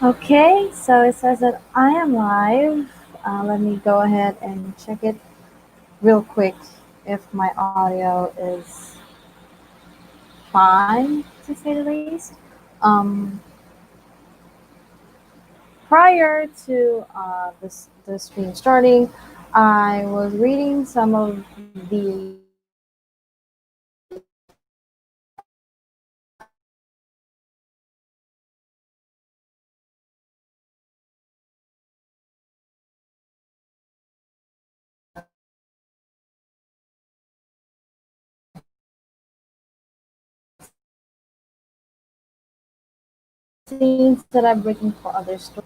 Okay, so it says that I am live. Let me go ahead and check it real quick if my audio is fine, to say the least. Um, Prior to the stream starting, I was reading some of the scenes that I've written for other stories.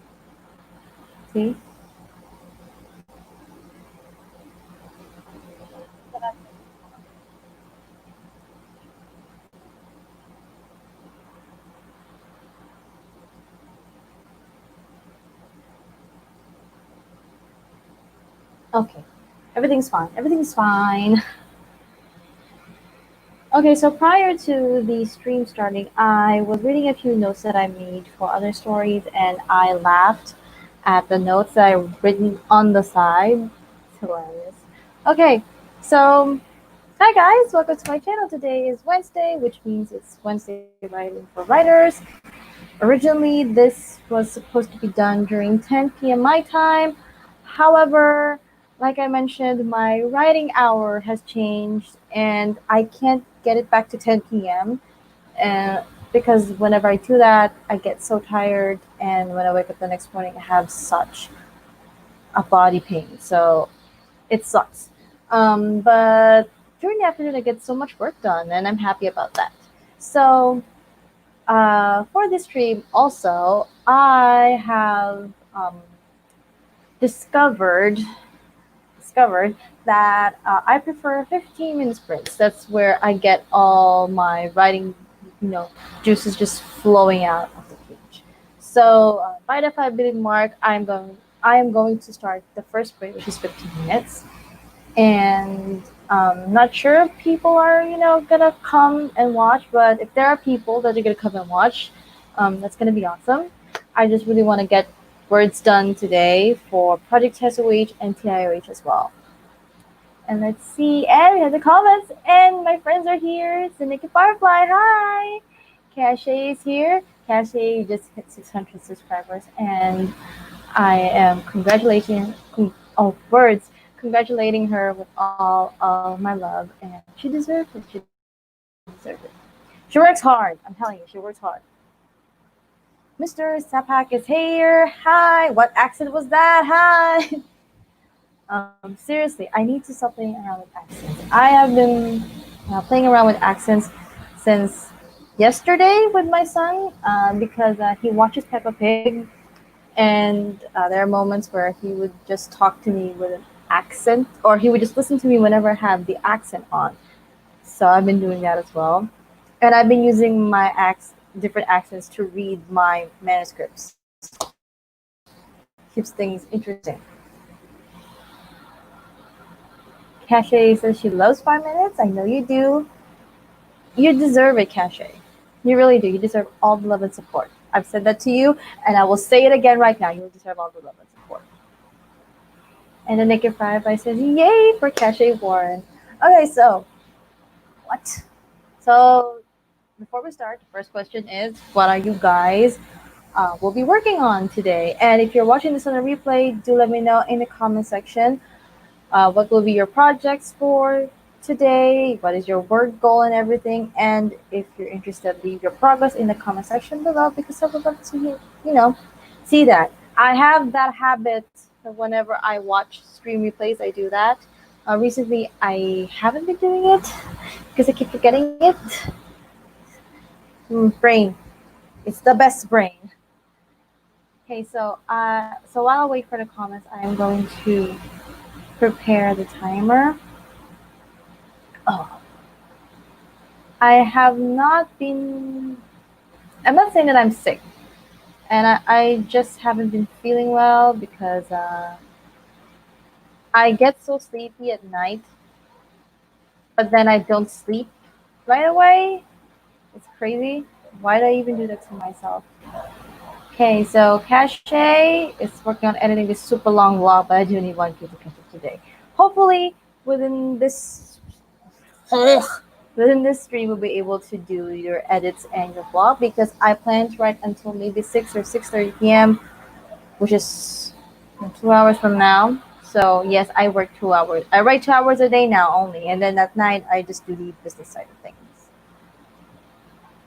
See? Okay, everything's fine. Everything's fine. Okay, so prior to the stream starting, I was reading a few notes that I made for other stories, and I laughed at the notes that I've written on the side. It's hilarious. Okay, so hi guys, welcome to my channel. Today is Wednesday, which means it's Wednesday writing for writers. Originally, this was supposed to be done during 10 p.m. my time. However, like I mentioned, my writing hour has changed and I can't get it back to 10 p.m. Because whenever I do that, I get so tired, and when I wake up the next morning, I have such a body pain. So it sucks. But during the afternoon, I get so much work done, and I'm happy about that. So for this stream, also, I have discovered discovered that I prefer 15 minute sprints. That's where I get all my writing, juices just flowing out of the page. So by the 5 minute mark, I am going to start the first sprint, which is 15 minutes, and not sure if people are gonna come and watch, but if there are people that are gonna come and watch, that's gonna be awesome. I just really want to get words done today for Project SOH and TIOH as well. And let's see, and we have the comments, and my friends are here. So Nikki Firefly, hi. Cache is here. Cache just hit 600 subscribers, and I am congratulating her with all of my love, and she deserves it. She deserves it. She works hard. I'm telling you, she works hard. Mr. Sapak is here. Hi. What accent was that? Hi. Seriously, I need to stop playing around with accents. I have been playing around with accents since yesterday with my son because he watches Peppa Pig, and there are moments where he would just talk to me with an accent, or he would just listen to me whenever I have the accent on. So I've been doing that as well, and I've been using my different accents to read my manuscripts. Keeps things interesting. Cache says she loves 5 minutes. I know you do. You deserve it, Cache. You really do. You deserve all the love and support. I've said that to you, and I will say it again right now. You deserve all the love and support. And the Naked Firefly says, yay for Cache Warren. Okay, so, what? So, before we start, the first question is, what are you guys will be working on today? And if you're watching this on a replay, do let me know in the comment section what will be your projects for today, what is your work goal and everything. And if you're interested, leave your progress in the comment section below because I would love to see that. I have that habit that whenever I watch stream replays, I do that. Recently, I haven't been doing it because I keep forgetting it. Brain. It's the best brain. Okay, so while I wait for the comments, I am going to prepare the timer. Oh, I have not been. I'm not saying that I'm sick, and I just haven't been feeling well because I get so sleepy at night, but then I don't sleep right away. It's crazy. Why do I even do that to myself? Okay, so Cache is working on editing this super long vlog, but I do need 1K to catch it today. Hopefully, within this within this stream, we'll be able to do your edits and your vlog because I plan to write until maybe 6 or 6:30 p.m., which is 2 hours from now. So yes, I work 2 hours. I write 2 hours a day now only, and then at night I just do the business side of things.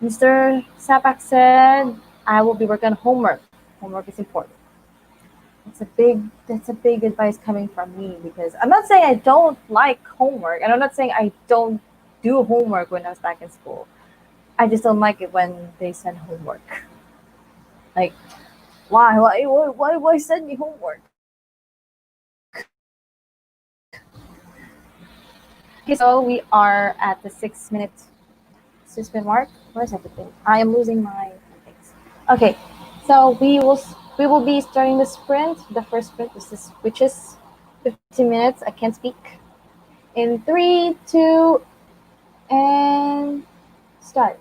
Mr. Sapak said, "I will be working on homework. Homework is important." That's a big advice coming from me because I'm not saying I don't like homework, and I'm not saying I don't do homework when I was back in school. I just don't like it when they send homework. Like, why send me homework? Okay, so we are at the 6 minute mark. Where's everything? I am losing my things. Okay, so we will be starting the sprint. The first sprint is this, which is 15 minutes. I can't speak. In 3, 2, and start.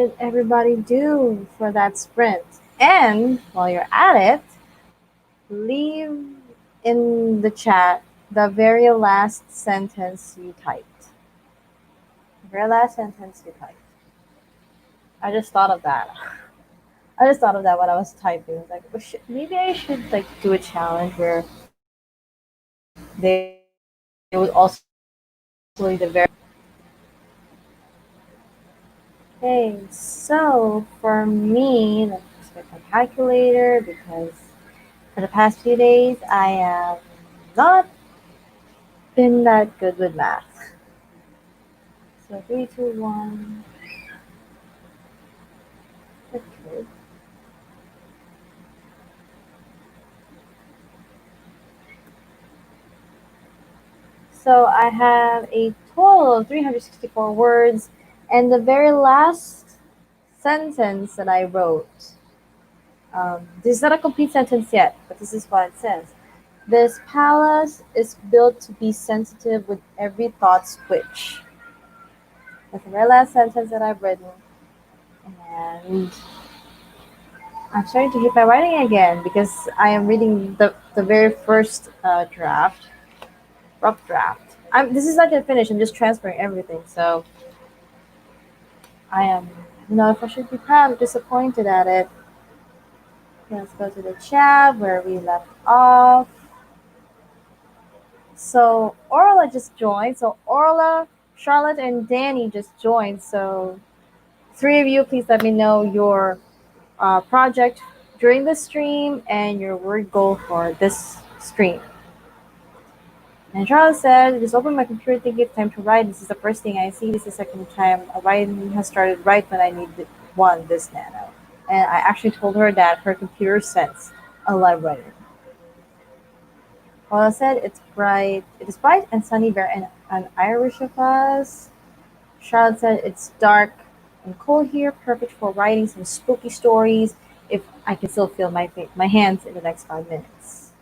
should everybody do for that sprint? And while you're at it, leave in the chat the very last sentence you typed. The very last sentence you typed. I just thought of that. I just thought of that when I was typing. I was like, well, maybe I should like do a challenge where they would also leave the very. Okay, so for me, let's just get my calculator because for the past few days I have not been that good with math. So 3, 2, 1. Okay. So I have a total of 364 words, and the very last sentence that I wrote, this is not a complete sentence yet, but this is what it says. This palace is built to be sensitive with every thought switch. That's the very last sentence that I've written. And I'm starting to hate my writing again because I am reading the very first draft, rough draft. This is not yet finished. I'm just transferring everything. So I don't know if I should be proud or disappointed at it. Let's go to the chat where we left off. So Orla just joined. So Orla, Charlotte, and Danny just joined. So 3 of you, please let me know your project during the stream and your word goal for this stream. And Charlotte said, just open my computer thinking it's time to write. This is the first thing I see. This is the second time a writing has started right when I need this nano. And I actually told her that her computer sense a lot of writing. Paula said, it is bright and sunny, very and Irish of us. Charlotte said, it's dark and cold here, perfect for writing some spooky stories if I can still feel my hands in the next 5 minutes.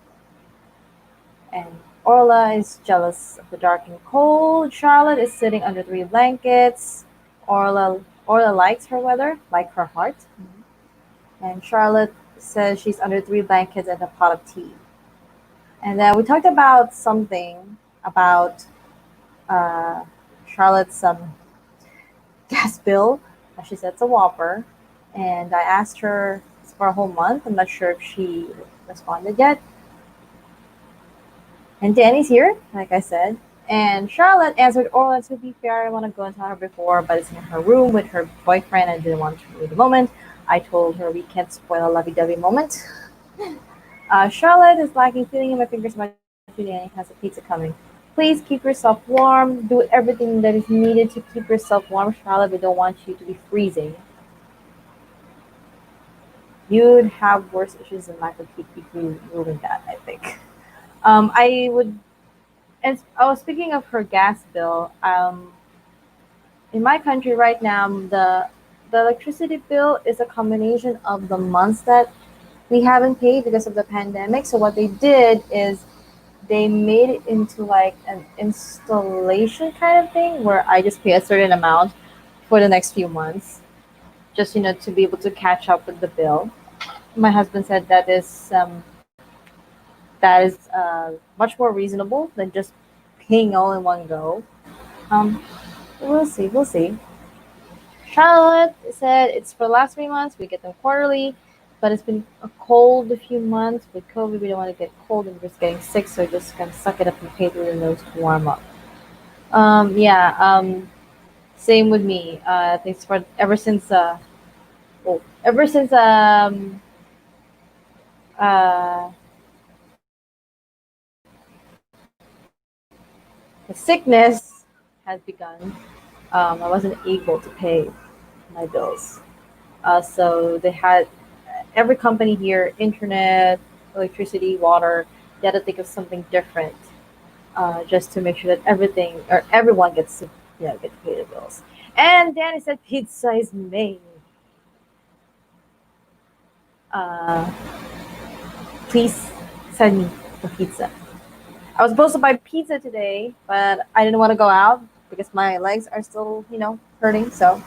And Orla is jealous of the dark and cold. Charlotte is sitting under 3 blankets. Orla likes her weather, like her heart. And Charlotte says she's under 3 blankets and a pot of tea. And then we talked about something about Charlotte's gas bill. She said it's a Whopper. And I asked her for a whole month. I'm not sure if she responded yet. And Danny's here, like I said. And Charlotte answered, oh, to be fair, I want to go and tell her before, but it's in her room with her boyfriend and didn't want to ruin the moment. I told her we can't spoil a lovey-dovey moment. Charlotte is lacking feeling in my fingers much. Danny has a pizza coming. Please keep yourself warm. Do everything that is needed to keep yourself warm, Charlotte. We don't want you to be freezing. You'd have worse issues than Michael Keith if you ruined that, I think. I would, and speaking of her gas bill, in my country right now, the electricity bill is a combination of the months that we haven't paid because of the pandemic. So what they did is they made it into like an installation kind of thing where I just pay a certain amount for the next few months, just to be able to catch up with the bill. My husband said that is much more reasonable than just paying all in one go. We'll see. Charlotte said it's for the last 3 months. We get them quarterly, but it's been a cold a few months. With COVID, we don't want to get cold and just getting sick, so just gonna suck it up and pay through the nose to warm up. Same with me. Thanks for ever since the sickness has begun. I wasn't able to pay my bills. So they had every company here, internet, electricity, water, they had to think of something different just to make sure that everyone gets to get to pay the bills. And Danny said pizza is made. Please send me the pizza. I was supposed to buy pizza today, but I didn't want to go out because my legs are still, hurting. So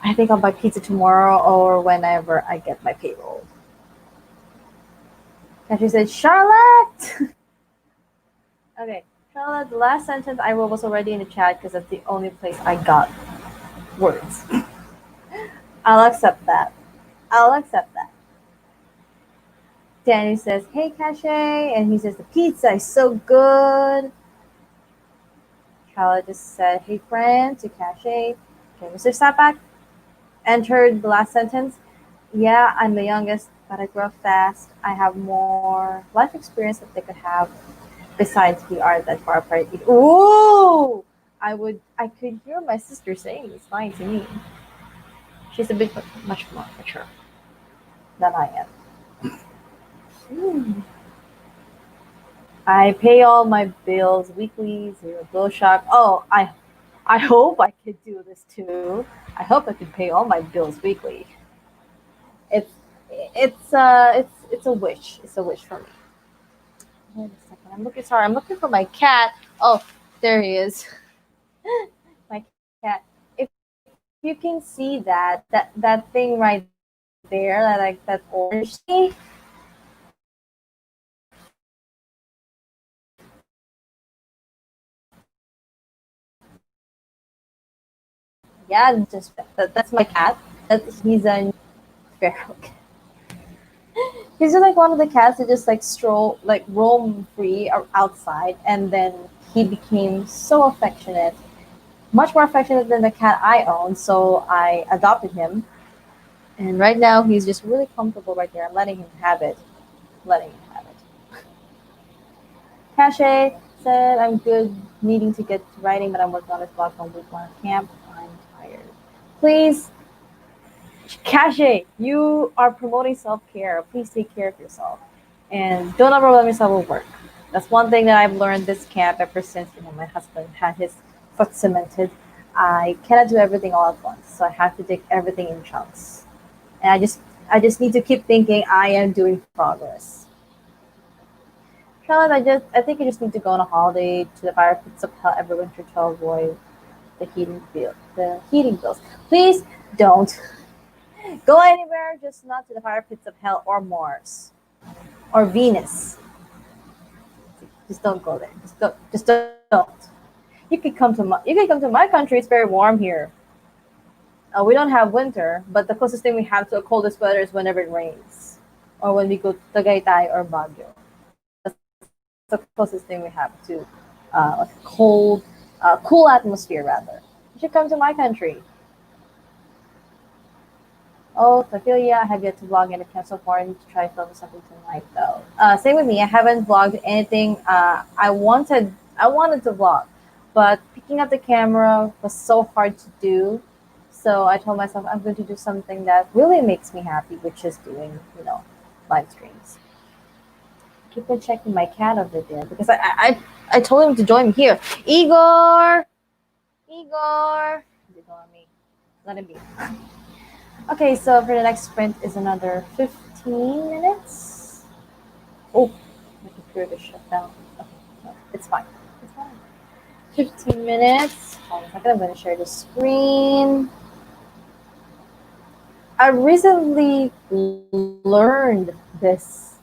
I think I'll buy pizza tomorrow or whenever I get my payroll. And she said, Charlotte! Okay, Charlotte, the last sentence I wrote was already in the chat because that's the only place I got words. I'll accept that. I'll accept that. Danny says, hey, Cache. And he says, the pizza is so good. Charlotte just said, hey, friend, to Cache. Okay, Mr. Sapak entered the last sentence. Yeah, I'm the youngest, but I grew up fast. I have more life experience that they could have. Besides, we aren't that far apart. Ooh! I could hear my sister saying it's fine to me. She's a bit much more mature than I am. I pay all my bills weekly, zero bill shock. Oh, I hope I could do this too. I hope I could pay all my bills weekly. It's it's a wish. It's a wish for me. Wait a second. I'm looking for my cat. Oh, there he is. My cat. If you can see that thing right there, that orange thing. Yeah, that's my cat. He's a feral cat. He's just like one of the cats that just like roam free outside, and then he became so affectionate, much more affectionate than the cat I own. So I adopted him, and right now he's just really comfortable right there. I'm letting him have it. Letting him have it. Cache said, I'm good, needing to get to writing, but I'm working on this blog on week 1 of camp. I'm tired. Please, Cache, you are promoting self-care. Please take care of yourself. And don't overwhelm yourself with work. That's one thing that I've learned this camp ever since my husband had his foot cemented. I cannot do everything all at once, so I have to take everything in chunks. And I just need to keep thinking I am doing progress. Charlotte, I think you just need to go on a holiday to the fire pits of hell every winter to avoid the heating bills. Please don't go anywhere, just not to the fire pits of hell or Mars or Venus. Just don't go there. Just don't. You could come to my country. It's very warm here. We don't have winter, but the closest thing we have to a coldest weather is whenever it rains, or when we go to Tagaytay or Baguio. That's the closest thing we have to a cool atmosphere rather. You should come to my country. Oh, Ophelia, I have yet to vlog anything so far. I need to try filming something tonight though. Same with me. I haven't vlogged anything. I wanted to vlog, but picking up the camera was so hard to do. So I told myself I'm going to do something that really makes me happy, which is doing, live streams. Keep on checking my cat over there because I told him to join me here. Igor, ignore me. Let him be. Okay, so for the next sprint is another 15 minutes. Oh, my computer just shut down. Okay, no, it's fine. It's fine. 15 minutes. Hold on a second, I'm going to share the screen. I recently learned this,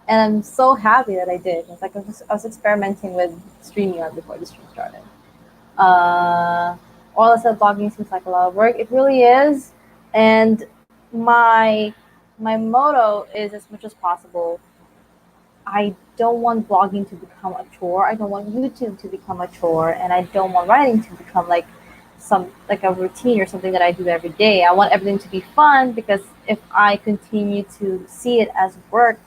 and I'm so happy that I did. It's like I was experimenting with StreamYard before the stream started. All I said, blogging seems like a lot of work. It really is. And my motto is, as much as possible, I don't want blogging to become a chore. I don't want YouTube to become a chore, and I don't want writing to become like a routine or something that I do every day. I want everything to be fun, because if I continue to see it as work,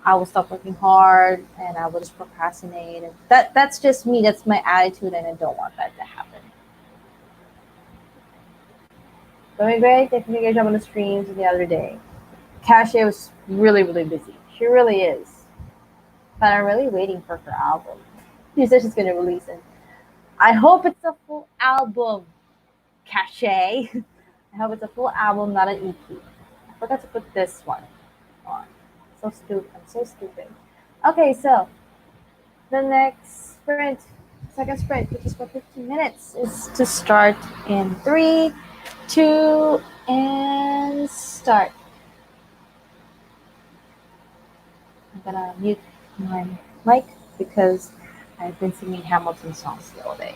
I will stop working hard and I will just procrastinate. And that's just me. That's my attitude, and I don't want that to happen. Doing great. Taking a great job on the streams the other day. Cache was really, really busy. She really is. But I'm really waiting for her album. She said she's going to release it. I hope it's a full album, Cache. I hope it's a full album, not an EP. I forgot to put this one on. So stupid. I'm so stupid. Okay, so the next second sprint, which is for 15 minutes, is to start in 3, two, and start. I'm gonna mute my mic because I've been singing Hamilton songs the whole day.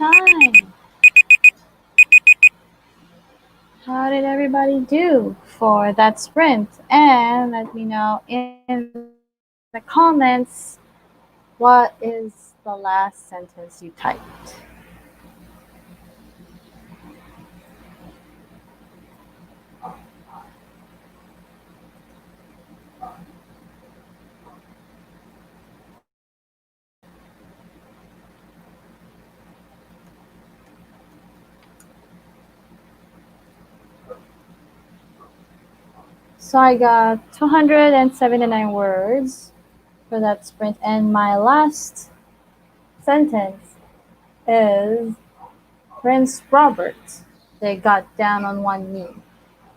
time. How did everybody do for that sprint? And let me know in the comments what is the last sentence you typed. So I got 279 words for that sprint, and my last sentence is Prince Robert. They got down on one knee.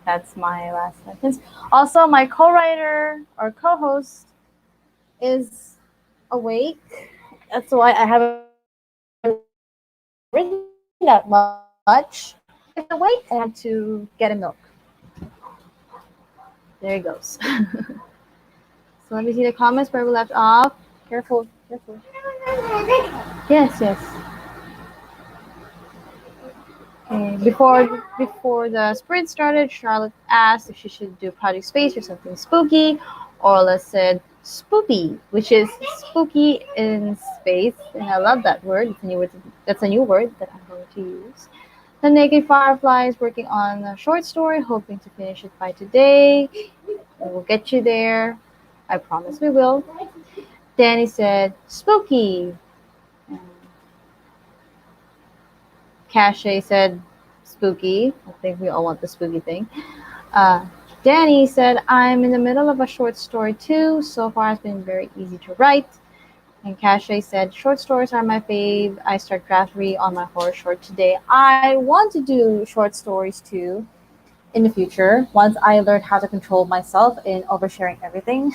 That's my last sentence. Also, my co-writer or co-host is awake. That's why I haven't written that much. But if he's awake, I have to get him milk. There he goes. So let me see the comments where we left off. Careful, careful. Yes, yes. Okay. Before the sprint started, Charlotte asked if she should do Project Space or something spooky. Orla said spoopy, which is spooky in space, and I love that word. It's a new word. That's a new word that I'm going to use. The Naked Firefly is working on a short story, hoping to finish it by today. We'll get you there. I promise we will. Danny said spooky. Cache said spooky. I think we all want the spooky thing. Uh, Danny said, I'm in the middle of a short story too. So far, it's been very easy to write. And Cache said, short stories are my fave. I start draft 3 on my horror short today. I want to do short stories too in the future once I learn how to control myself in oversharing everything.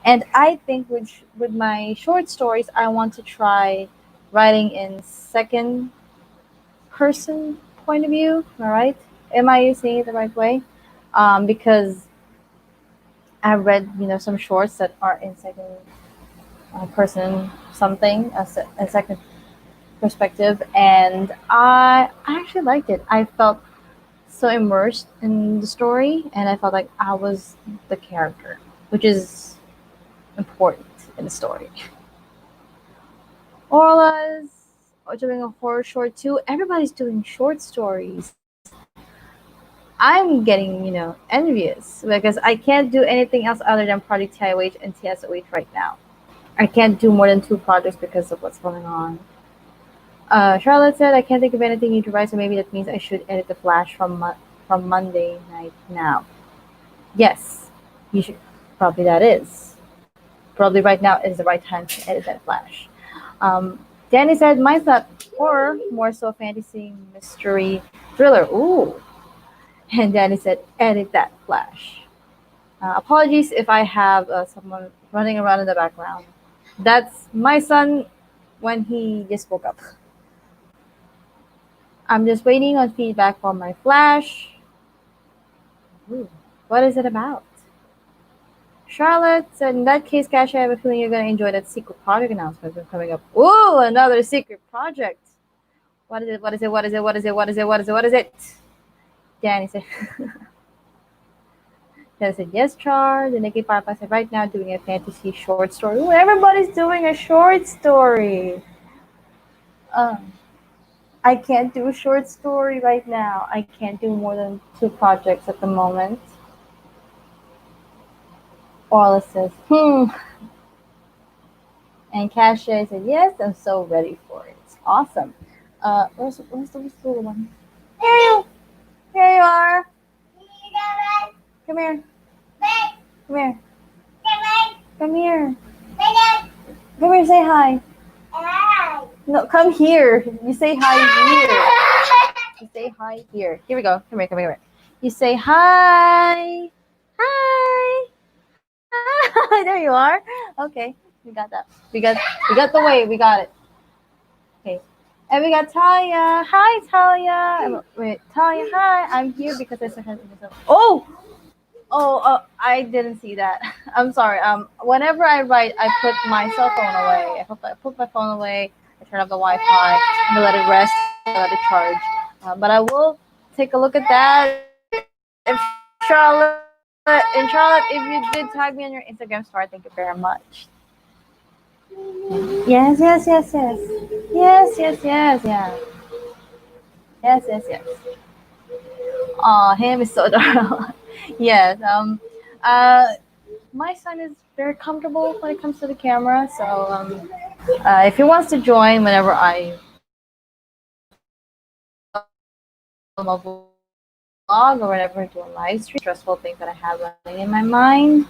And I think with my short stories, I want to try writing in second person point of view. All right, am I saying it the right way? Because I read some shorts that are in second person something a second perspective, and I actually liked it. I felt so immersed in the story, and I felt like I was the character, which is important in the story. Orla's doing a horror short too. Everybody's doing short stories. I'm getting, envious because I can't do anything else other than Project TIOH and TSOH right now. I can't do more than 2 projects because of what's going on. Charlotte said, I can't think of anything new to write, so maybe that means I should edit the Flash from Monday night now. Yes, you should. Probably that is. Probably right now is the right time to edit that Flash. Danny said, mine's not horror, more so fantasy, mystery, thriller. Ooh. And Danny said, edit that Flash. Apologies if I have someone running around in the background. That's my son when he just woke up. I'm just waiting on feedback from my Flash. Ooh, what is it about? Charlotte said, in that case, Cash, I have a feeling you're going to enjoy that secret project announcement coming up. Ooh, another secret project. What is it? What is it? What is it? What is it? What is it? What is it? What is it? Danny said, Danny said, yes, Char. The Nikki Firefly said, right now doing a fantasy short story. Ooh, everybody's doing a short story. I can't do a short story right now. I can't do more than 2 projects at the moment. Orla says, And Cache said, yes, I'm so ready for it. Awesome. Where's the little one? Here you are. Come here. Come here. Come here. Come here, say hi. No, come here. You say hi here. You say hi here. Here we go. Come here, come here. You say hi. Hi. Hi. There you are. Okay. We got that. We got the wave. We got it. Okay. And we got Talia. Hi, Talia. Wait, Talia, hi. I'm here because I said hi. Oh, I didn't see that. I'm sorry. Whenever I write, I put my cell phone away. I put my phone away. I turn off the Wi-Fi, and let it rest, let it charge. But I will take a look at that. And Charlotte, if you did tag me on your Instagram story, thank you very much. Yes, yes, yes, yes. Yes, yes, yes, yeah. Yes, yes, yes. Him is so adorable. Yes. Uh, my son is very comfortable when it comes to the camera, so if he wants to join whenever I film a vlog or whenever I do a live stream, stressful things that I have running in my mind.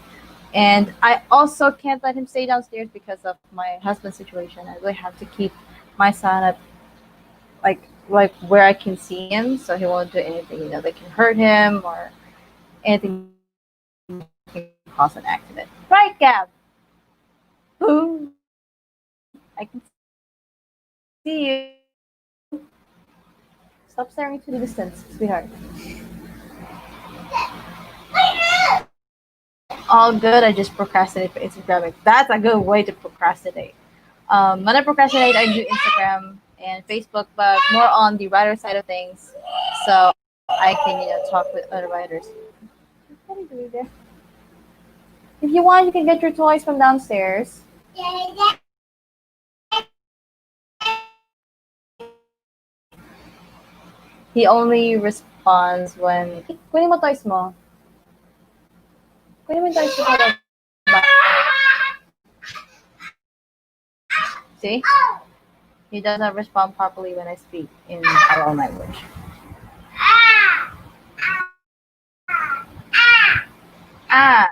And I also can't let him stay downstairs because of my husband's situation. I really have to keep my son at like where I can see him, so he won't do anything that can hurt him or anything that can cause an accident. Right, Gab? Boom! I can see you. Stop staring to the distance, sweetheart. All good. I just procrastinate for Instagram. That's a good way to procrastinate. When I procrastinate, I do Instagram and Facebook, but more on the writer side of things, so I can talk with other writers. What are you doing there? If you want, you can get your toys from downstairs. He only responds when kunin mo toys mo. Kunin mo toys mo. See? He doesn't respond properly when I speak in our own language. Ah,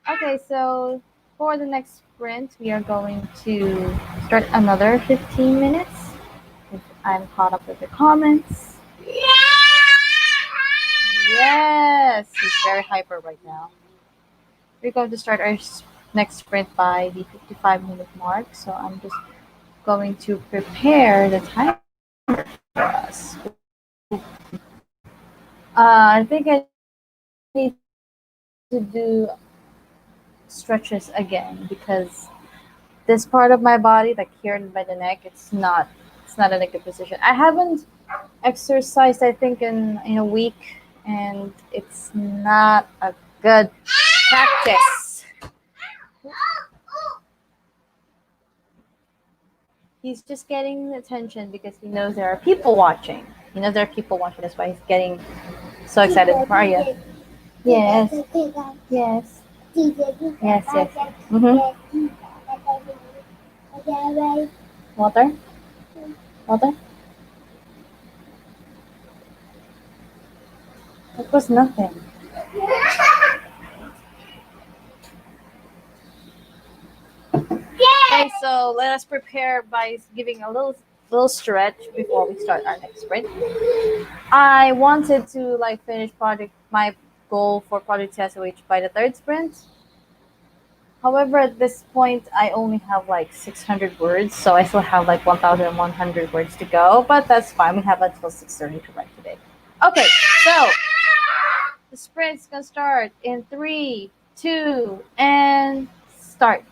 okay, so for the next sprint, we are going to start another 15 minutes. If I'm caught up with the comments. Yes, he's very hyper right now. We're going to start our next sprint by the 55-minute mark, so I'm just going to prepare the timer for us. I think I need to do stretches again because this part of my body, like here by the neck, it's not in a good position. I haven't exercised, I think, in a week, and it's not a good practice. He's just getting attention because he knows there are people watching. He knows there are people watching. That's why he's getting so excited. Maria. Yes. Yes. Yes. Yes. Mm-hmm. Water. Water. It was nothing. Okay, so let us prepare by giving a little stretch before we start our next sprint. I wanted to finish project my goal for Project TSOH by the third sprint. However, at this point, I only have 600 words, so I still have 1,100 words to go. But that's fine. We have until 6:30 to write today. Okay, so the sprint's gonna start in 3, 2, and start.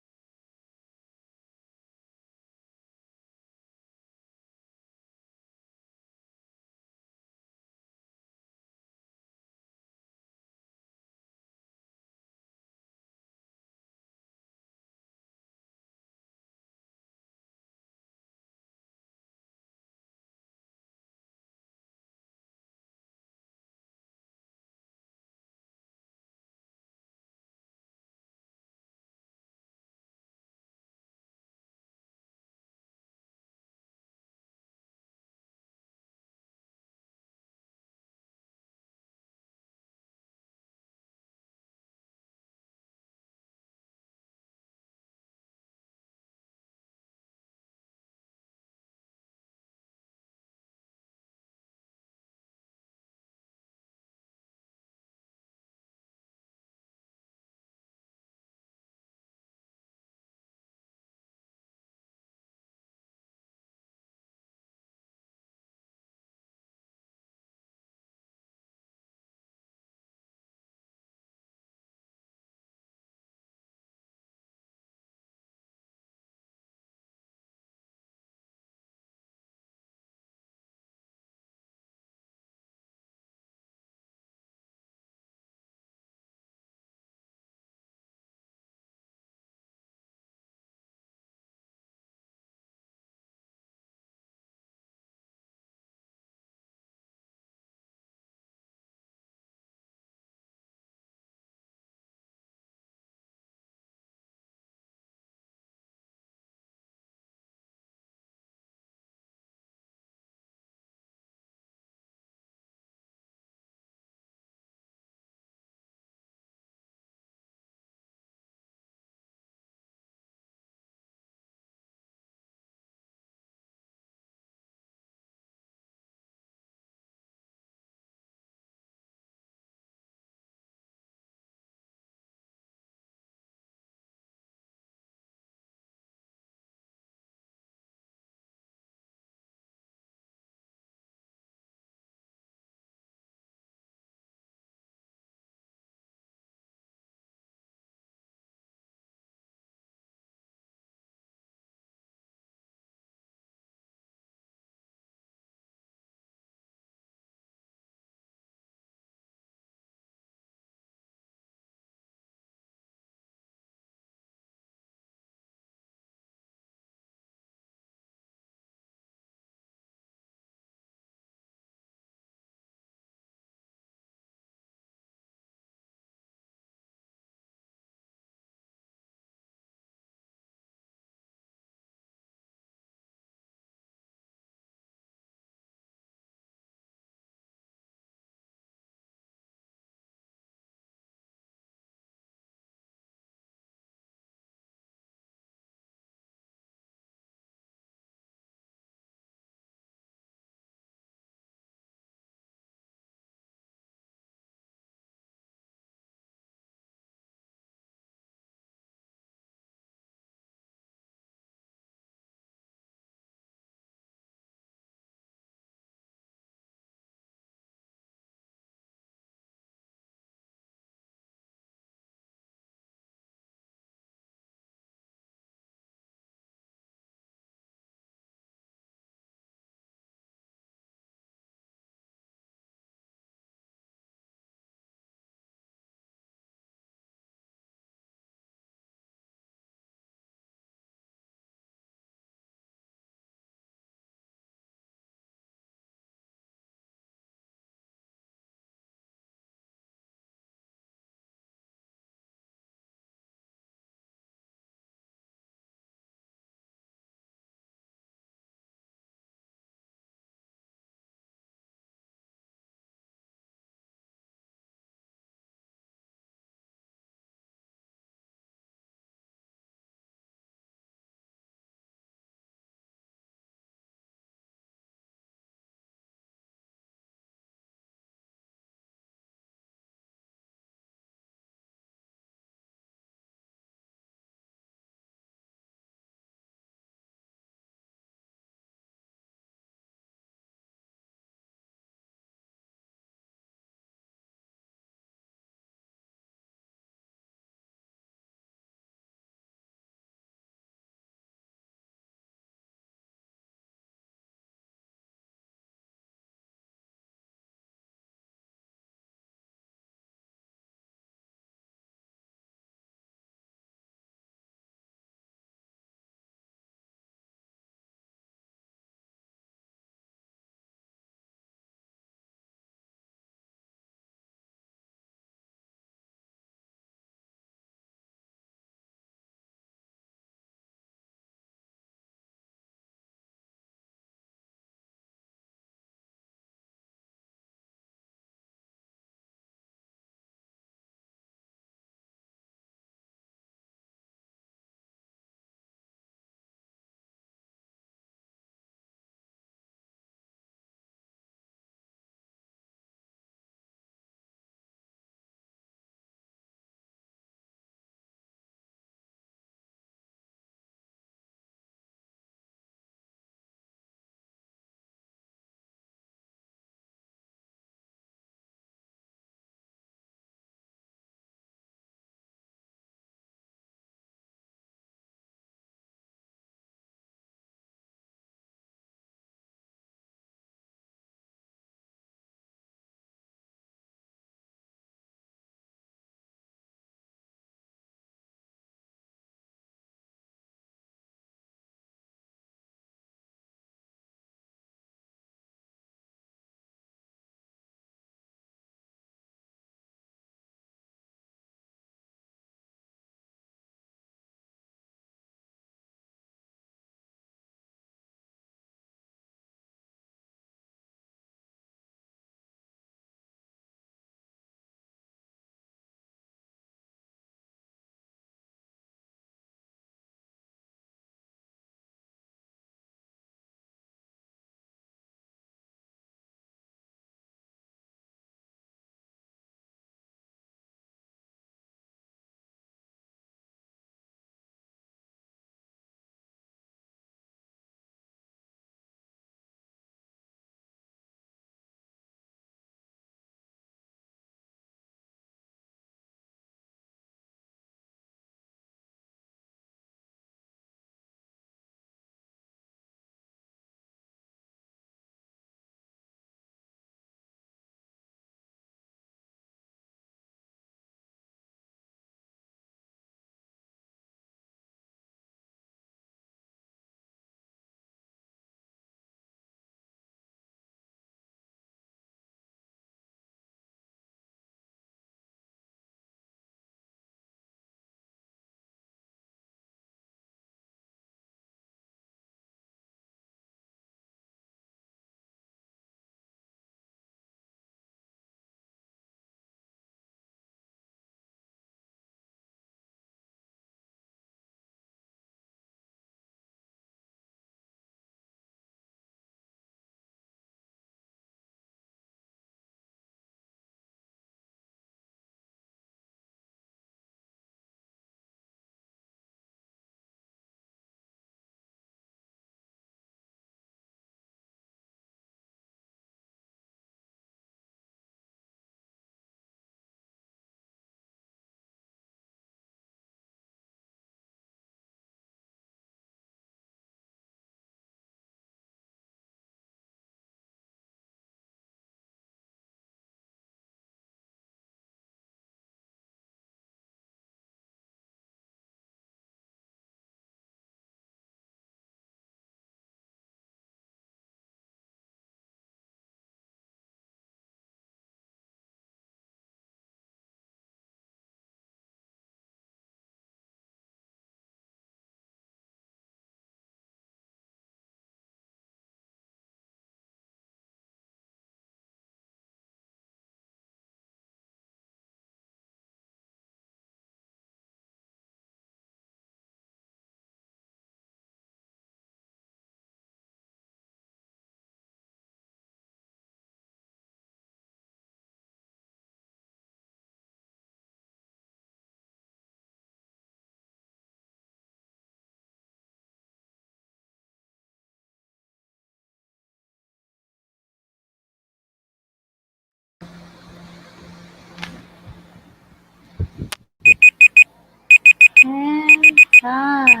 time.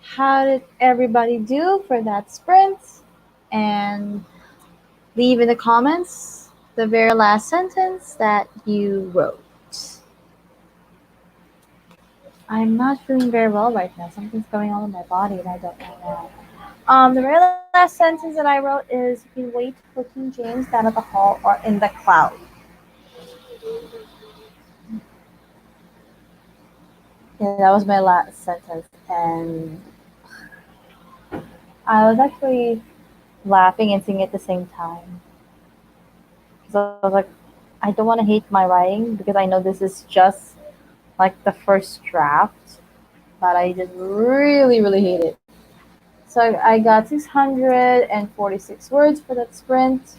How did everybody do for that sprint? And leave in the comments the very last sentence that you wrote. I'm not feeling very well right now. Something's going on in my body and I don't know now. The very last sentence that I wrote is, "You can wait for King James down at the hall or in the cloud." Yeah, that was my last sentence, and I was actually laughing and singing at the same time. Because I was like, I don't want to hate my writing because I know this is just like the first draft, but I just really, really hate it. So I got 646 words for that sprint.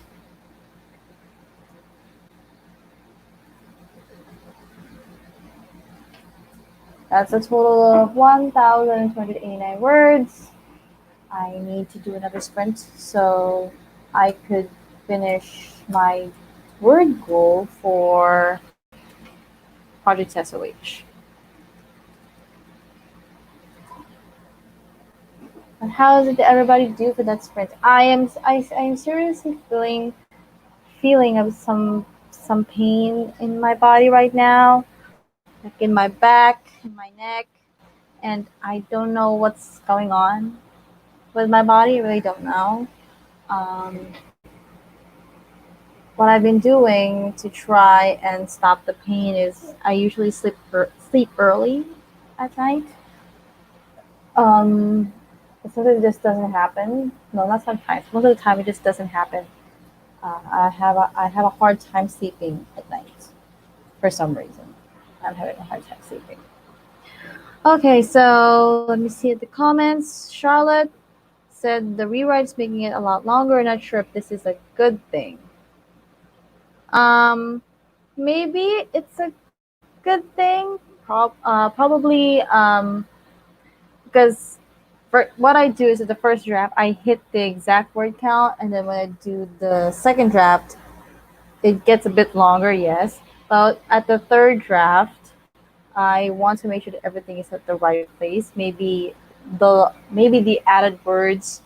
That's a total of 1,289 words. I need to do another sprint so I could finish my word goal for Project SOH. But how did everybody do for that sprint? I am seriously feeling of some pain in my body right now, like in my back, in my neck, and I don't know what's going on with my body. I really don't know. Um, what I've been doing to try and stop the pain is I usually sleep early at night. But sometimes it just doesn't happen. No, not sometimes. Most of the time, it just doesn't happen. I have a hard time sleeping at night for some reason. I'm having a hard time sleeping. Okay, so let me see at the comments. Charlotte said the rewrite's making it a lot longer. Not sure if this is a good thing. Maybe it's a good thing. Probably because for what I do is at the first draft, I hit the exact word count, and then when I do the second draft, it gets a bit longer, yes. But at the third draft, I want to make sure that everything is at the right place. Maybe the added words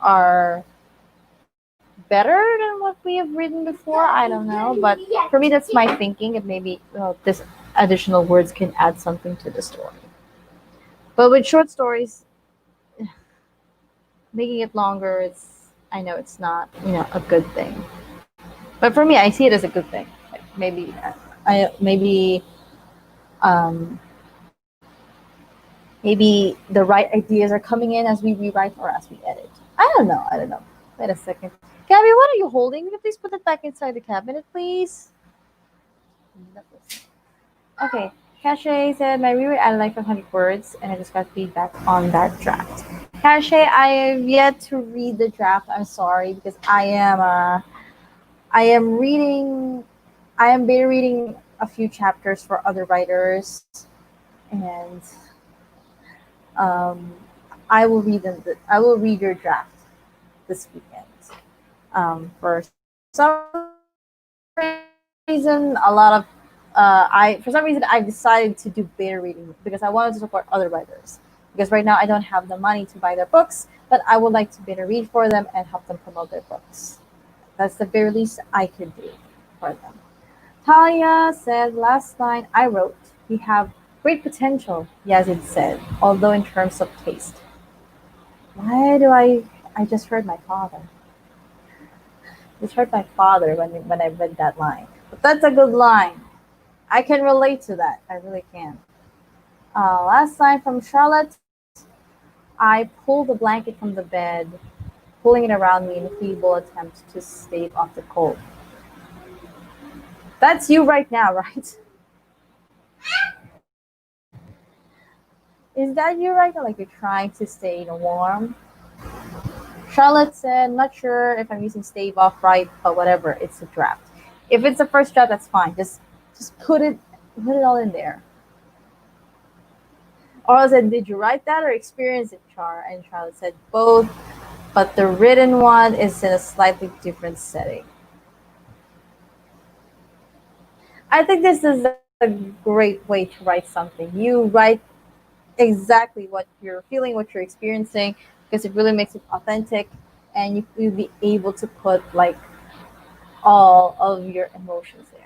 are better than what we have written before. I don't know, but for me, that's my thinking. And maybe this additional words can add something to the story. But with short stories, making it longer, I know it's not a good thing. But for me, I see it as a good thing. Like um, maybe the right ideas are coming in as we rewrite or as we edit. I don't know. Wait a second. Gabby, what are you holding? Can you please put it back inside the cabinet, please? Okay. Cache said, my rewrite added like 500 words, and I just got feedback on that draft. Cache, I have yet to read the draft. I'm sorry, because I am beta reading a few chapters for other writers, and I will read them. I will read your draft this weekend. For some reason, I decided to do beta reading because I wanted to support other writers. Because right now I don't have the money to buy their books, but I would like to beta read for them and help them promote their books. That's the very least I could do for them. Talia said, last line I wrote, we have great potential, Yazid said, although in terms of taste. Why do I just heard my father. Just heard my father when I read that line. But that's a good line. I can relate to that. I really can. Last line from Charlotte. I pulled the blanket from the bed, pulling it around me in a feeble attempt to stave off the cold. That's you right now, right? Is that you right now? Like you're trying to stay warm? Charlotte said, not sure if I'm using stave off right, but whatever, it's a draft. If it's the first draft, that's fine. Just put it all in there. Or I said, did you write that or experience it, Char? And Charlotte said, both, but the written one is in a slightly different setting. I think this is a great way to write something. You write exactly what you're feeling, what you're experiencing, because it really makes it authentic, and you'll be able to put like all of your emotions there.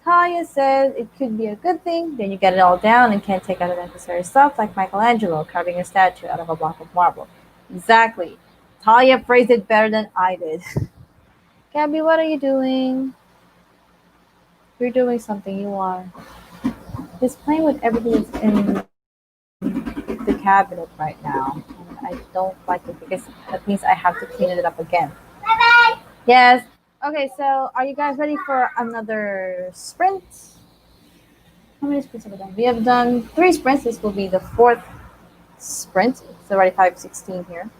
Talia says it could be a good thing, then you get it all down and can't take out unnecessary stuff like Michelangelo carving a statue out of a block of marble. Exactly. Talia phrased it better than I did. Gabby, what are you doing? You're doing something, you are. He's playing with everything that's in the cabinet right now. And I don't like it because that means I have to clean it up again. Yes. Okay, so are you guys ready for another sprint? How many sprints have we done? We have done 3 sprints. This will be the fourth sprint. It's already 5:16 here.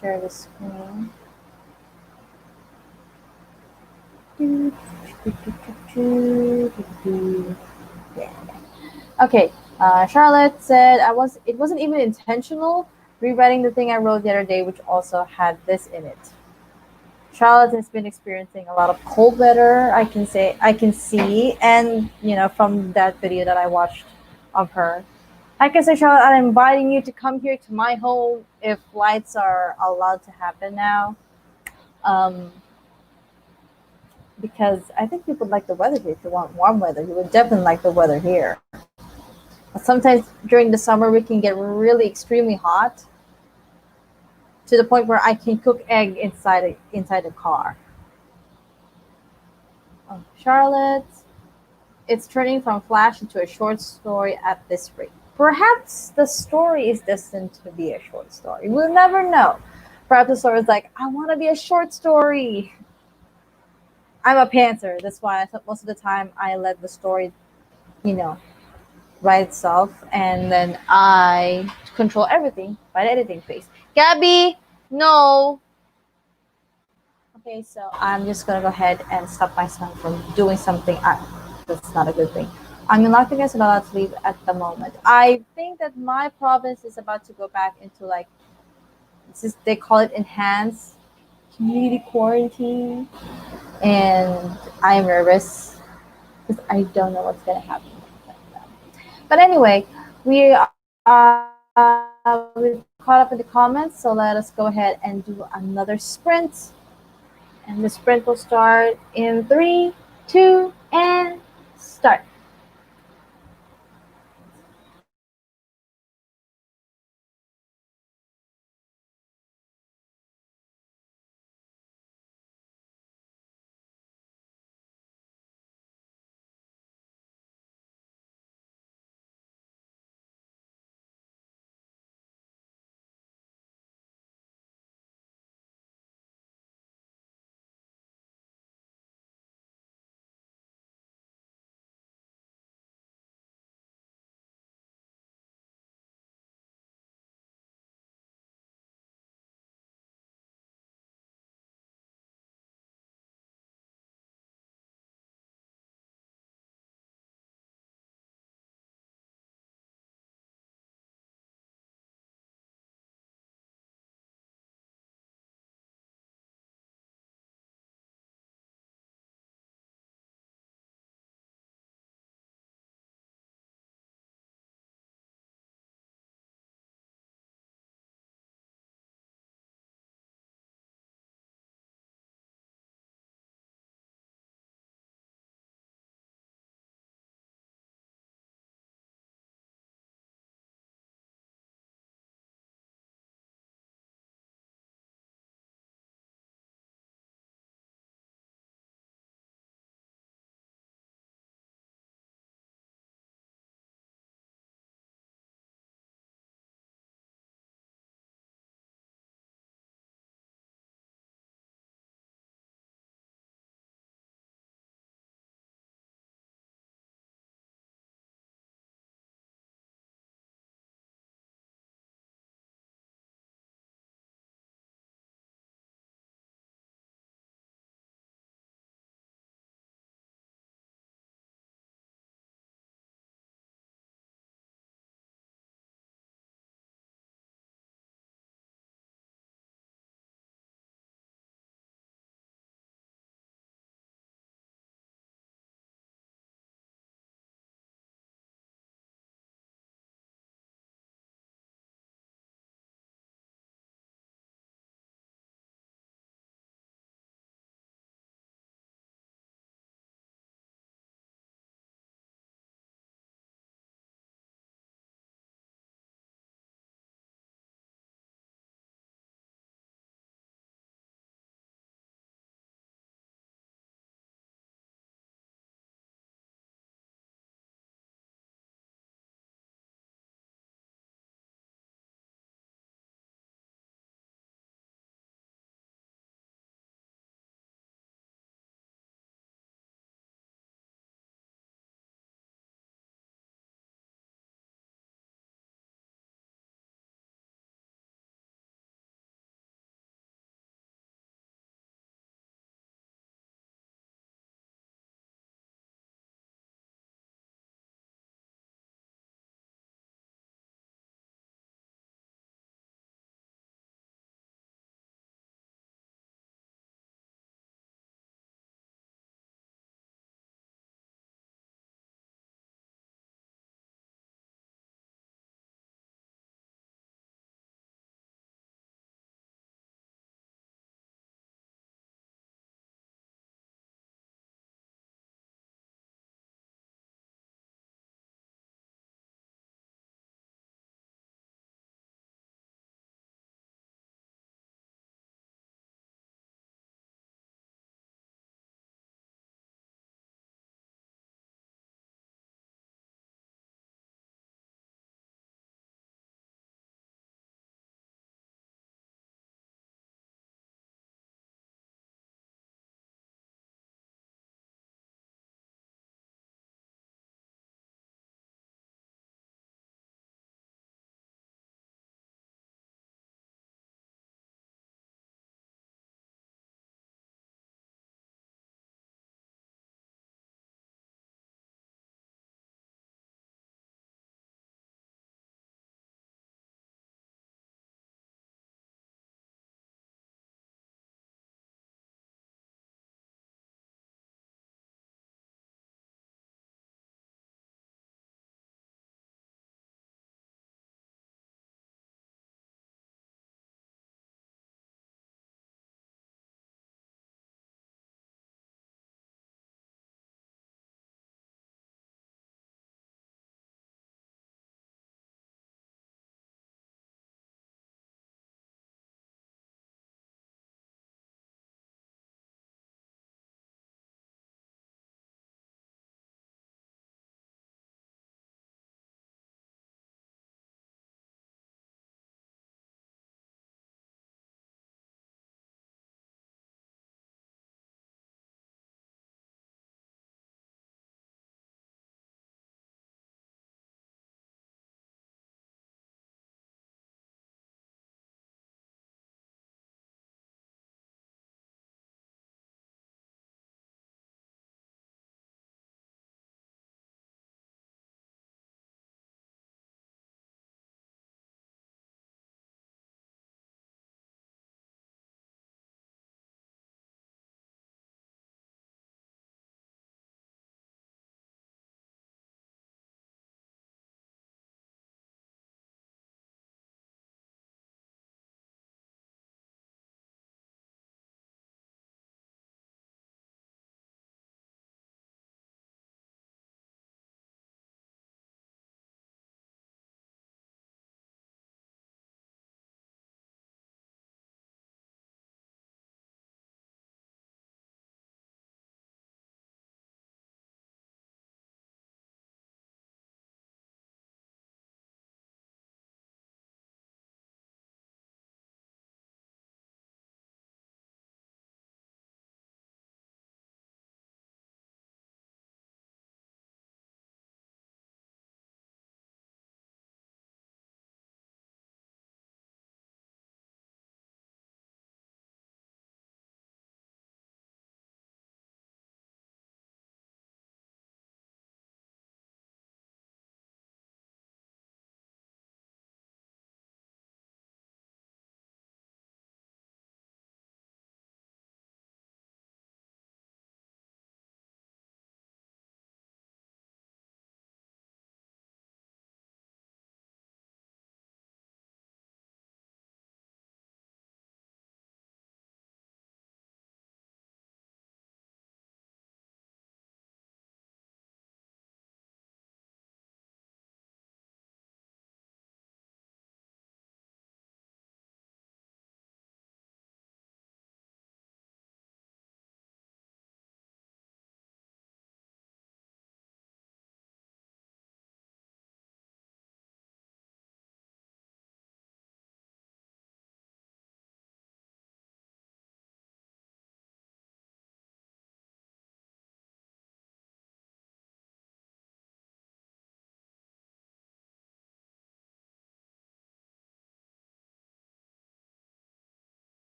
Share the screen. Yeah. Okay. Charlotte said it wasn't even intentional rewriting the thing I wrote the other day, which also had this in it. Charlotte has been experiencing a lot of cold weather. I can see, and from that video that I watched of her, I can say, Charlotte, I'm inviting you to come here to my home if flights are allowed to happen now. Um, because I think people like the weather here. If you want warm weather, you would definitely like the weather here. But sometimes during the summer, we can get really extremely hot to the point where I can cook egg inside the car. Oh, Charlotte, it's turning from flash into a short story at this rate. Perhaps the story is destined to be a short story. We'll never know. Perhaps the story is like, I want to be a short story. I'm a pantser. That's why I thought most of the time I let the story, you know, write itself, and then I control everything by the editing phase. Gabby, no. Okay, so I'm just gonna go ahead and stop myself from doing something. That's not a good thing. I'm not going to allowed to leave at the moment. I think that my province is about to go back into like they call it enhanced community quarantine, and I'm nervous because I don't know what's going to happen. But anyway, we've caught up in the comments, so let us go ahead and do another sprint. And the sprint will start in 3, 2, and start.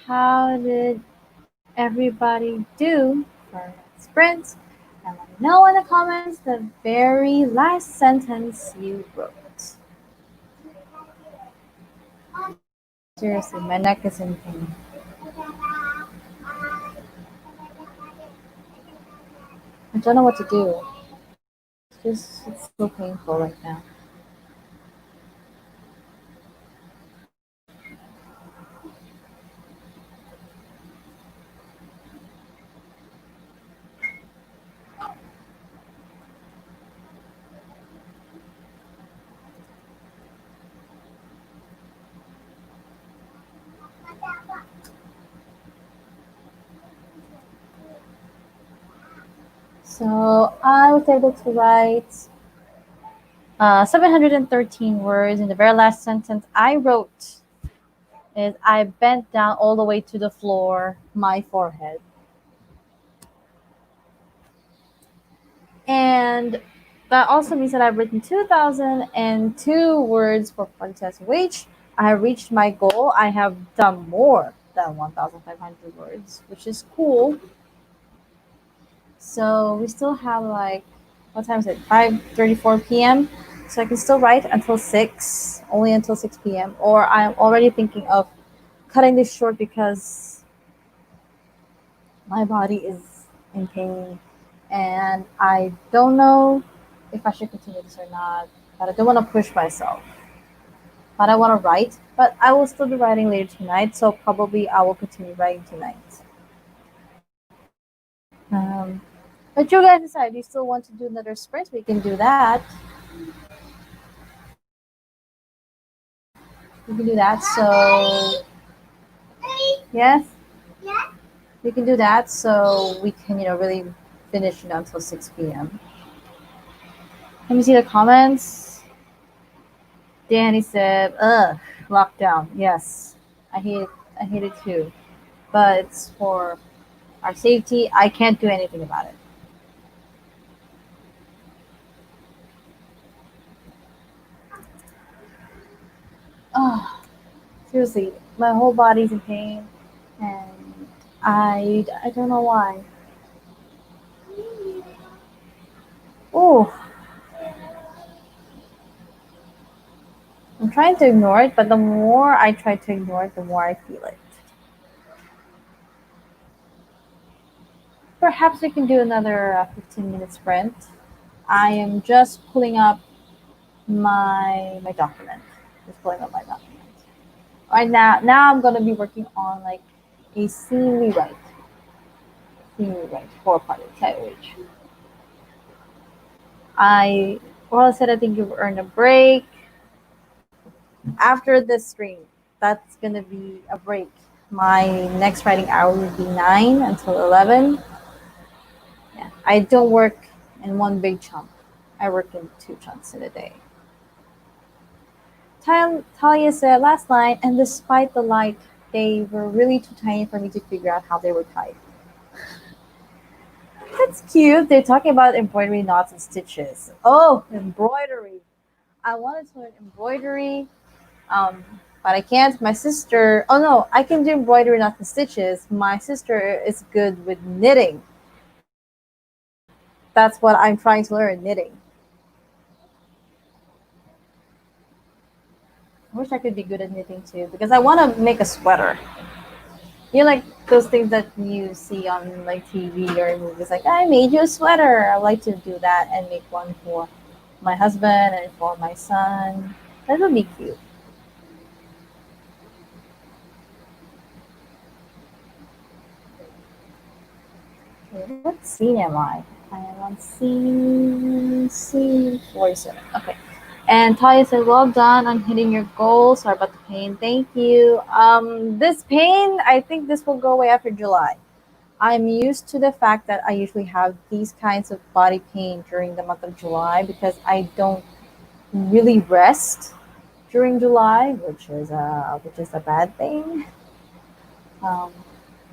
how did everybody do for sprint? And let me know in the comments the very last sentence you wrote. Seriously, my neck is in pain. I don't know what to do. It's so painful right now. So I was able to write 713 words in the very last sentence I wrote is I bent down all the way to the floor, my forehead. And that also means that I've written 2,002 words for contest, which I have reached my goal. I have done more than 1,500 words, which is cool. So we still have like, what time is it? 5:34 p.m. So I can still write until 6, only until 6 p.m. Or I'm already thinking of cutting this short because my body is in pain and I don't know if I should continue this or not. But I don't want to push myself. But I want to write. But I will still be writing later tonight, so probably I will continue writing tonight. Um, but you guys decide. You still want to do another sprint? We can do that. We can do that. So yes, we can do that. So we can, really finish it until 6 p.m. Let me see the comments. Danny said, "Ugh, lockdown. Yes, I hate it. I hate it too. But it's for our safety. I can't do anything about it." Oh, seriously, my whole body's in pain, and I don't know why. Oh, I'm trying to ignore it, but the more I try to ignore it, the more I feel it. Perhaps we can do another 15-minute sprint. I am just pulling up my document. Just pulling up my document. Right now I'm gonna be working on like a scene rewrite. Scene rewrite for part of which I said I think you've earned a break. After this stream, that's gonna be a break. My next writing hour will be 9 until 11. Yeah, I don't work in one big chunk. I work in 2 chunks in a day. Talia said last night, and despite the light, they were really too tiny for me to figure out how they were tied. That's cute. They're talking about embroidery knots and stitches. Oh, embroidery. I wanted to learn embroidery, um, but I can't. My sister, oh no, I can do embroidery knots and stitches. My sister is good with knitting. That's what I'm trying to learn, knitting. I wish I could be good at knitting too, because I want to make a sweater. Like those things that you see on like TV or movies, like I made you a sweater. I like to do that and make one for my husband and for my son. That would be cute. Okay, what scene am I? I am on scene 47. Okay. And Talia said, "Well done on hitting your goal. Sorry about the pain. Thank you. This pain, I think this will go away after July. I'm used to the fact that I usually have these kinds of body pain during the month of July because I don't really rest during July, which is a bad thing. Um,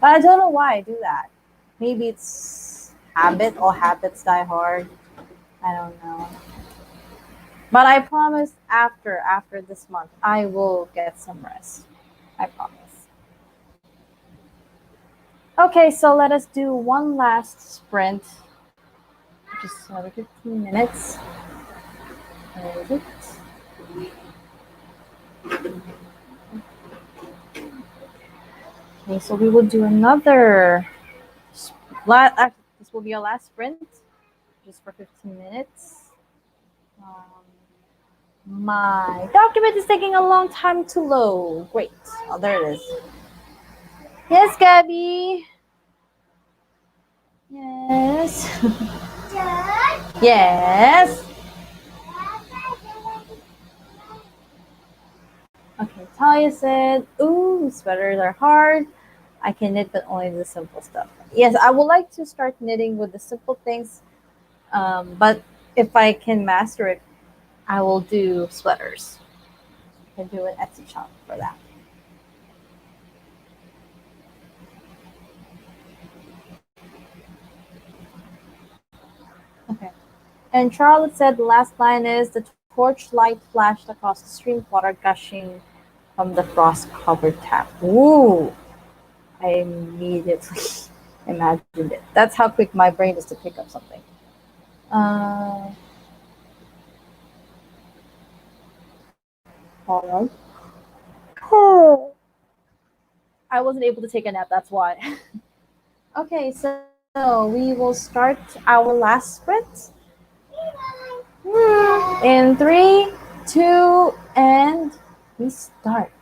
but I don't know why I do that. Maybe it's habit or habits die hard. I don't know. But I promise after this month I will get some rest. I promise. Okay, so let us do one last sprint. Just another 15 minutes. Where is it? Okay, so we will do another. This will be our last sprint, just for 15 minutes. Um, my document is taking a long time to load. Great. Oh, there it is. Yes, Gabby. Yes. Yes. Okay, Talia said, ooh, sweaters are hard. I can knit, but only the simple stuff. Yes, I would like to start knitting with the simple things, but if I can master it, I will do sweaters. I can do an Etsy shop for that. Okay. And Charlotte said the last line is the torchlight flashed across the stream of water gushing from the frost-covered tap. Ooh! I immediately imagined it. That's how quick my brain is to pick up something. Uh, all right. I wasn't able to take a nap, that's why. Okay, so we will start our last sprint. In 3, 2, and we start.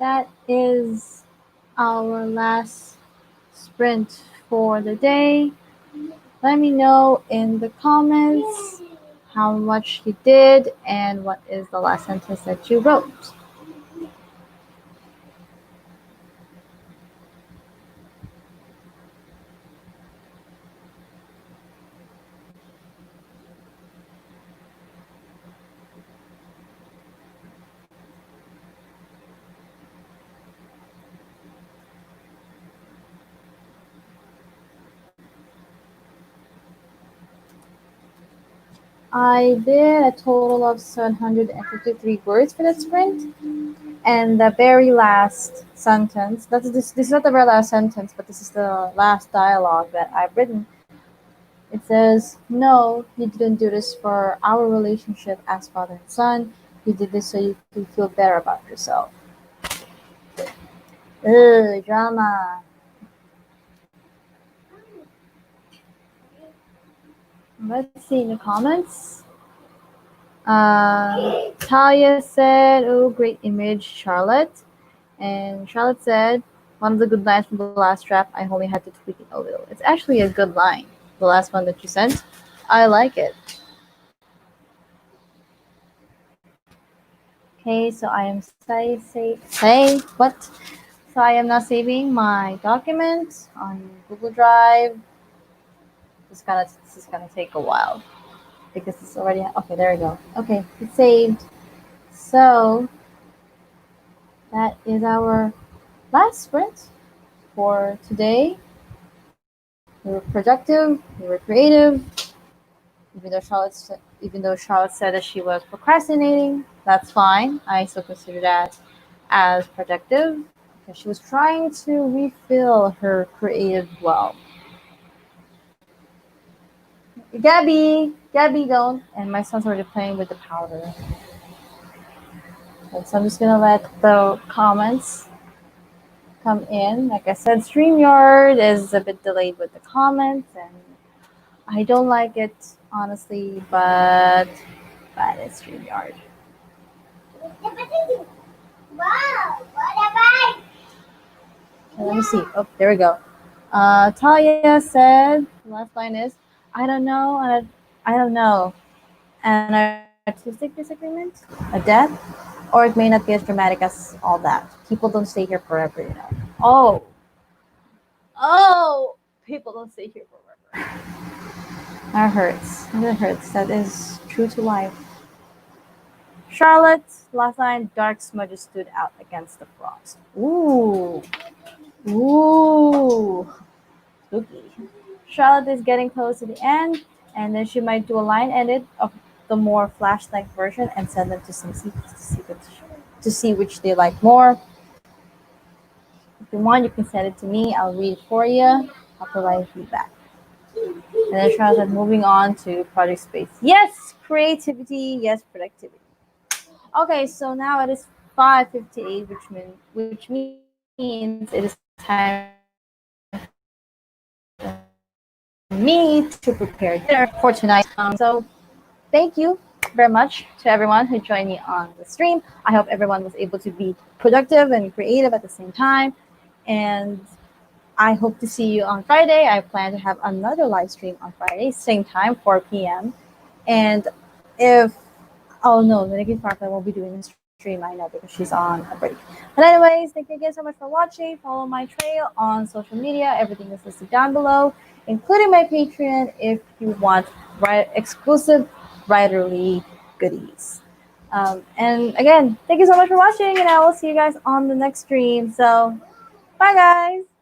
that is our last sprint for the day. Let me know in the comments how much you did and what is the last sentence that you wrote. I did a total of 753 words for that sprint. And the very last sentence, this is not the very last sentence, but this is the last dialogue that I've written. It says, "No, you didn't do this for our relationship as father and son. You did this so you could feel better about yourself." Ugh, drama. Let's see in the comments. Talia said, "Oh, great image, Charlotte." And Charlotte said, "One of the good lines from the last draft, I only had to tweak it a little." It's actually a good line. The last one that you sent. I like it. Okay, so I am what? So I am now saving my document on Google Drive. This is gonna take a while because it's already okay. There we go. Okay, it's saved. So that is our last sprint for today. We were productive. We were creative. Even though Charlotte said that she was procrastinating, that's fine. I still consider that as productive because she was trying to refill her creative well. Gabby, don't. And my son's already playing with the powder. So I'm just gonna let the comments come in. Like I said, StreamYard is a bit delayed with the comments, and I don't like it honestly, but it's StreamYard. Okay, let me see. Oh, there we go. Talia said, the last line is, "I don't know, and I don't know. An artistic disagreement? A death? Or it may not be as dramatic as all that. People don't stay here forever, you know." Oh, people don't stay here forever. That hurts. That hurts. That is true to life. Charlotte, last line, "Dark smudges stood out against the frost." Ooh. Ooh. Spooky. Charlotte is getting close to the end, and then she might do a line edit of the more flash-like version and send them to some secrets to see which they like more. If you want, you can send it to me. I'll read it for you. I'll provide feedback. And then Charlotte, moving on to project space. Yes, creativity. Yes, productivity. Okay, so now it is 5:58, which means it is time for me to prepare dinner for tonight. So thank you very much to everyone who joined me on the stream. I hope everyone was able to be productive and creative at the same time. And I hope to see you on Friday. I plan to have another live stream on Friday, same time, 4 p.m. And if, oh no, the Nikki Parker won't be doing the stream, I know, because she's on a break. But anyways, thank you again so much for watching. Follow my trail on social media. Everything is listed down below, including my Patreon if you want exclusive writerly goodies. And again, thank you so much for watching, and I will see you guys on the next stream. So, bye guys!